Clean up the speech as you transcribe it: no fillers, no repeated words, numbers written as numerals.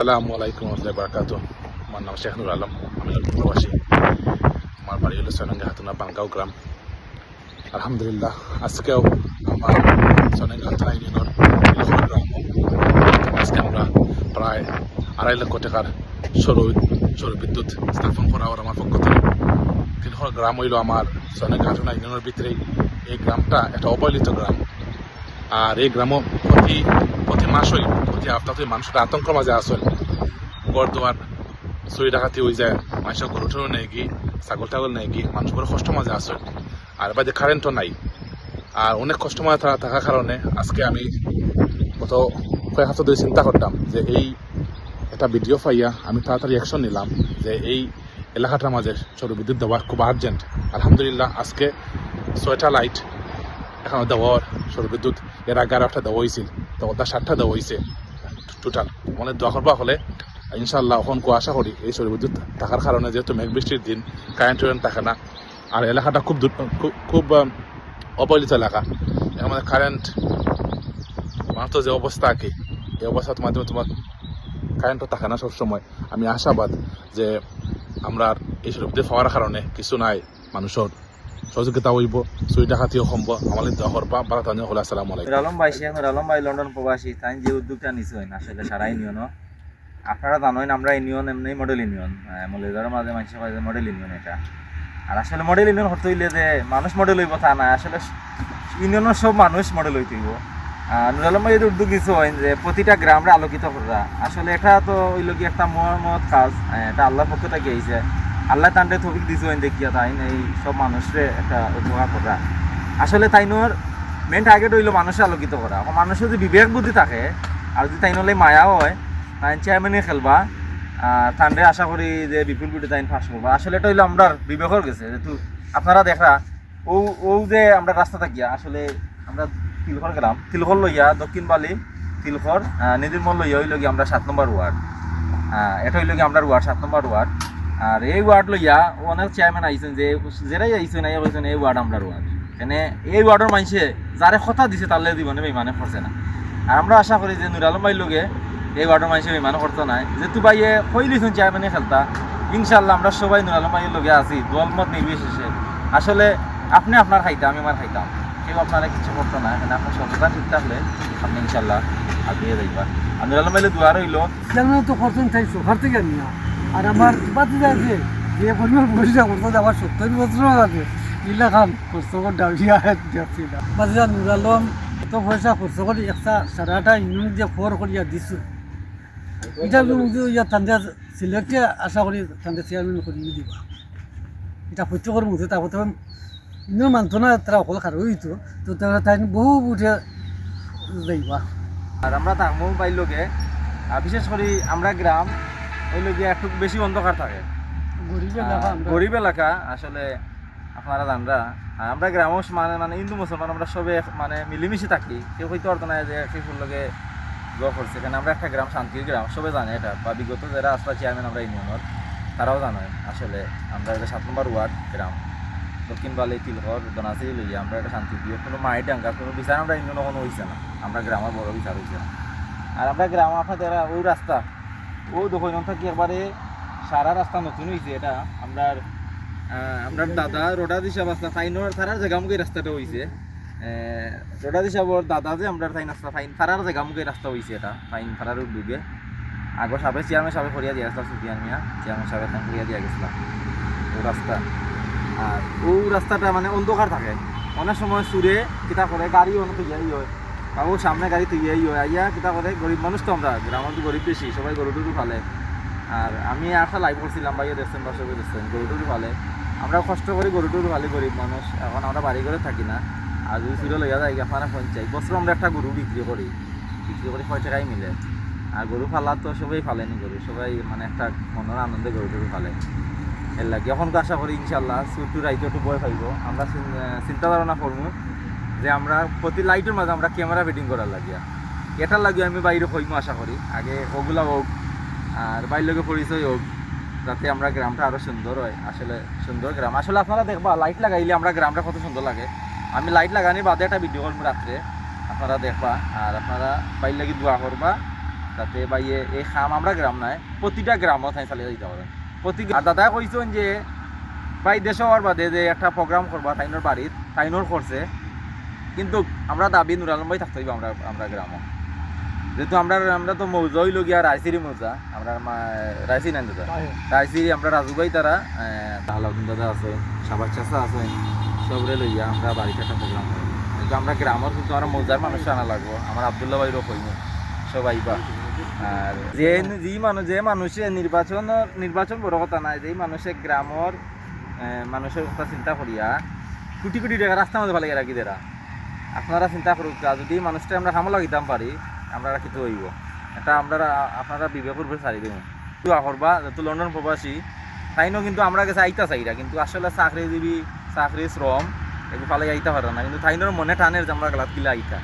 আসসালামু আলাইকুম ওয়া বারাকাতুহু। আমার নাম শেখ নুর আলম, আমি লন্ডন প্রবাসী। আমার বাড়ি হলো সোনাঙ্গা হাতুনা বাঙ্গাও গ্রাম। আলহামদুলিল্লাহ, আজকেও আমার সোনাঙ্গা হাতুনা ইউনিয়নের গ্রাম আজকে আমরা প্রায় 2.5 লক্ষ টাকার সৌর বিদ্যুৎ স্থাপন করা হওয়ার আমার পক্ষ থেকে। তিলহর গ্রাম হইল আমার সোনাঙ্গা হাতুনা ইউনিয়নের ভিতরেই। এই গ্রামটা একটা অবহেলিত গ্রাম, আর এই গ্রামও প্রতি মাসই প্রতি সপ্তাহে মানুষের আতঙ্কের মাঝে আসল। ঘর দুয়ার চুরি ডাকাতি হয়ে যায়, মানুষের গরু টরু নেই কি, ছাগল টাগল নেই কি, মানুষ বড় কষ্ট মাঝে আসল। আর বাদে কারেন্টও নাই, আর অনেক কষ্ট মাঝে থাকার কারণে আজকে আমি গত কয়েক হাজার ধরে চিন্তা করতাম যে এই একটা ভিডিও পাইয়া আমি তাড়াতাড়ি অ্যাকশন নিলাম যে এই এলাকাটার মাঝে সৌর বিদ্যুৎ দেওয়া খুব আর্জেন্ট। আলহামদুলিল্লাহ, আজকে 6টা লাইট এখন দেওয়ার সৌর বিদ্যুৎ, এর আগে 8টা দেওয়া হয়েছিল, তো ওটা 7টা দেওয়া হয়েছে টোটাল। মানে দোয়া করবা হলে ইনশাল্লাহ এখন আশা করি এই সৌর বিদ্যুৎ থাকার কারণে, যেহেতু মেঘ বৃষ্টির দিন কারেন্ট থাকে না, আর এলাকাটা খুব অবহেলিত এলাকা। আমাদের কারেন্ট মাত্র যে অবস্থা আর কি, এই অবস্থার মাধ্যমে তোমার কারেন্টও থাকে না সবসময়। আমি আশাবাদ যে আমরা এই সৌর বিদ্যুৎ পাওয়ার কারণে কিছু নাই মানুষের সহযোগিতা হইব, চুরি ডাকাতিও সম্ভব। আমাদের দোয়া করবা, বারাত হলে। আসসালামু আলাইকুম। আলম ভাই, শেখ নুর আলম ভাই লন্ডন প্রবাসী। তাই যে উদ্যোগটা নিছেন আসলে সারা ইউনিয়নও আপনারা জানেন, আমরা ইউনিয়ন এমনি মডেল ইউনিয়ন, মলেজারের মাঝে মানুষের মাঝে মডেল ইউনিয়ন এটা। আর আসলে মডেল ইউনিয়ন হতে হইলে যে মানুষ মডেল হইব তা না, আসলে ইউনিয়নের সব মানুষ মডেল হইতে হইব। নুর আলম ভাই উদ্যোগ নিছে যে প্রতিটা গ্রামে আলোকিত করা। আসলে এটা তো হইল কি একটা মহৎ কাজ, এটা আল্লাহর পক্ষ থেকে আইছে। আল্লাহ তান্ডে তৌফিক দিছে দেখিয়া তাই এই সব মানুষরে একটা উপকার করা। আসলে তাইনোর মেন টার্গেট হইল মানুষের আলোকিত করা। মানুষের যদি বিবেক বুদ্ধি থাকে আর যদি তাই নলে মায়াও হয়, তাই চেয়ারম্যানে খেলবা, তান্ডে আশা করি যে বিপুল বিটি তাই ফাঁস করবা। আসলে এটা হইলো আমরা বিবেকর গেছে, যেহেতু আপনারা দেখা ও যে আমরা রাস্তা থাকিয়া আসলে আমরা তিলখর গেলাম, তিলখর লইয়া দক্ষিণ বালি তিলখর নিদিরমল লইয়া হইল কি আমরা 7 নম্বর ওয়ার্ড। এটা হইল কি আমরা ওয়ার্ড 7 নম্বর ওয়ার্ড। আর এই ওয়ার্ড লইয়া অনেক চেয়ারম্যান আইছেন, যে যেটাই আইছেন আইয়া বলছেন এই ওয়ার্ড আমরা ওয়ার্ড। এনে এই ওয়ার্ডের মানুষে যারে কথা দিছে তাহলে জীবনে বেমানে করছে না। আর আমরা আশা করি যে নুর আলম ভাইয়ের লোকে এই ওয়ার্ডের মানুষে বেমানে করতো নাই, যেহেতু ভাইয়ে কইলিছেন চেয়ারম্যানে খেলতা। ইনশাল্লাহ আমরা সবাই নুর আলম ভাইয়ের লোকে আছি, দলমত নির্বিশেষে। আসলে আপনি আপনার খাইতাম, আমি আমার খাইতাম, কেউ আপনারা কিছু করতো না। এখানে আপনার সততা ঠিক থাকলে আপনি ইনশাল্লাহ আগিয়ে যাইবা। আর নুর আলম ভাইয়ের দুয়ার হইল চেয়ারম্যান তো করছেন চাইছো ঘর থেকে নিয়ে। আর আমার বাতিজা আছে যে পরিমাণ পরিচয় করতে আমার 70 বছর আছে ইলা খান খরচ করে ডাউরিয়া যাচ্ছি না। বাতিজা নুর আলম এত পয়সা খরচ করে একটা 8.5 ইউনিট যে ফোর করিয়া দিছো, এটা ইয়া তান্ডে সিলেক্টে আশা করি তান্ডে চেয়ারম্যান করিয়ে দিবা। এটা প্রত্যেকের মধ্যে তারপর তখন ইনো মানতো না, তারা অকল খার হইতো, তো তারা তাই বহু উঠে যাইবা। আর আমরা থাকবো পাইল লোকে, বিশেষ করে আমরা গ্রাম ওই লোকে একটু বেশি অন্ধকার থাকে, গরিব এলাকা। আসলে আপনারা জানরা আমরা গ্রামও মানে হিন্দু মুসলমান আমরা সবে মানে মিলেমিশে থাকি। কেউ হয়তো অর্থ নাই যে কিছুর লোকে জোয়া করছে, কারণ আমরা একটা গ্রাম শান্তির গ্রাম, সবাই জানে এটা। বা বিগত যারা আসলে চেয়ারম্যান আমরা ইউনিয়নের তারাও জানে। আসলে আমরা এটা 7 নম্বর ওয়ার্ড গ্রাম, দক্ষিণ বালি তিলঘর দনাচি লইয়া আমরা একটা শান্তি দিয়ে কোনো মায়ের ডাঙ্গা কোনো বিচার আমরা ইউনিয়নে কোনো হয়েছে না, আমরা গ্রামের বড় বিচার হয়েছে না। আর আমরা গ্রাম আপনাদের ওই রাস্তা ও দোকান থাকি একবারে সারা রাস্তা নতুন হয়েছে। এটা আমরা দাদা রোডাদ হিসাব আসলা ফাইনের থারার জায়গামুখী রাস্তাটা হয়েছে। রোডাদ হিসাবর দাদা যে আমরা ফাইন আসলা ফাইন থারার জায়গামুখী রাস্তা হয়েছে। এটা ফাইন থারার উদ্যোগে আগর সাবে চেয়ারম্যান সাবে করিয়া দিয়া গেছিলাম, সুফিয়ান মিয়া চেয়ারম্যান সাবে করিয়া দিয়া গেছিলাম ও রাস্তা। আর ও রাস্তাটা মানে অন্ধকার থাকে, অনেক সময় সুরে কিতা করে গাড়ি অনেক তৈয়ারি হয়, বা ও সামনে গাড়ি তৈয়ারি হয় আইয়া কিতা করে। গরিব মানুষ তো আমরা গ্রামের তো গরিব বেশি, সবাই গরু টরু ফালে। আর আমি একটা লাইভ করছিলাম, ভাইয়া দেখছেন বা সবাই দেখছেন, গরু টরু ফালে। আমরা কষ্ট করি গরু টরু ফালি, গরিব মানুষ। এখন আমরা বাড়ি ঘরে থাকি না, আর যদি সুরে লইয়া যাই আপনারা পঞ্চায়েত বছর আমরা একটা গরু বিক্রি করি 6 টাকায় মিলে। আর গরু ফালা তো সবাই ফালেনি, গরু সবাই মানে একটা মনের আনন্দে গরু টরু ফালে। এর লাগে এখন তো আশা করি ইনশাল্লাহ সুরটু রাইতে একটু বয় পাইব। আমরা চিন্তা ধারণা করবো যে আমরা প্রতি লাইটের মাঝে আমরা ক্যামেরা ফিটিং করার লাগিয়া, এটার লাগিয়ে আমি বাইরে হইমো আশা করি। আগে ওগুলা হোক আর বাইর লোকে পরিচয় হোক, যাতে আমরা গ্রামটা আরও সুন্দর হয়। আসলে সুন্দর গ্রাম, আসলে আপনারা দেখবা লাইট লাগাইলে আমরা গ্রামটা কত সুন্দর লাগে। আমি লাইট লাগানি বাদে একটা ভিডিও করবো রাত্রে, আপনারা দেখবা। আর আপনারা বাইর লাগি দোয়া করবা যাতে বাইয়ে এই খাম আমরা গ্রাম নাই প্রতিটা গ্রামও তাই চালিয়ে দিতে পারেন আর দাদা কইছেন যে ভাই দেশ হওয়ার বাদে যে একটা প্রোগ্রাম করবা তাইনোর বাড়ির তাইনোর করছে কিন্তু আমরা দাবি নুর আলম ভাই থাকতে হইব আমরা গ্রামও যেহেতু আমরা তো মৌজা হইল গিয়া রায়সিরি মৌজা আমরা রায়সি নাই দাদা রায়সিরি আমরা রাজু ভাই তারা আলাউদ্দিন দাদা আছে সাবাস চাষা আছে সবরে লইয়া আমরা বাড়িতে একটা প্রোগ্রাম করি কিন্তু আমরা গ্রামের কিন্তু আমরা মৌজার মানুষ আনা লাগবো আমার আবদুল্লাহ ভাইরও কইব সবাই বা আর যে মানুষে নির্বাচন বড় কথা নাই যে মানুষে গ্রামের মানুষের কথা চিন্তা করিয়া কোটি কোটি টাকা রাস্তার মধ্যে ভালো রাখি দেরা আপনারা চিন্তা করুক যদি মানুষটা আমরা খামলা দিতাম পারি আমরা কিন্তু হইব এটা আপনারা বিবেক করবে ছাড়ি দেব দোয়া করবা যেহেতু লন্ডন প্রবাসী তাইনও কিন্তু আমরা কাছে আইতা চাইরা কিন্তু আসলে চাকরিজীবী চাকরি শ্রম এগুলো ফালাই আইতা পারে না কিন্তু তাইনোর মনে টানের যে আমরা গলাত কিলা আইতা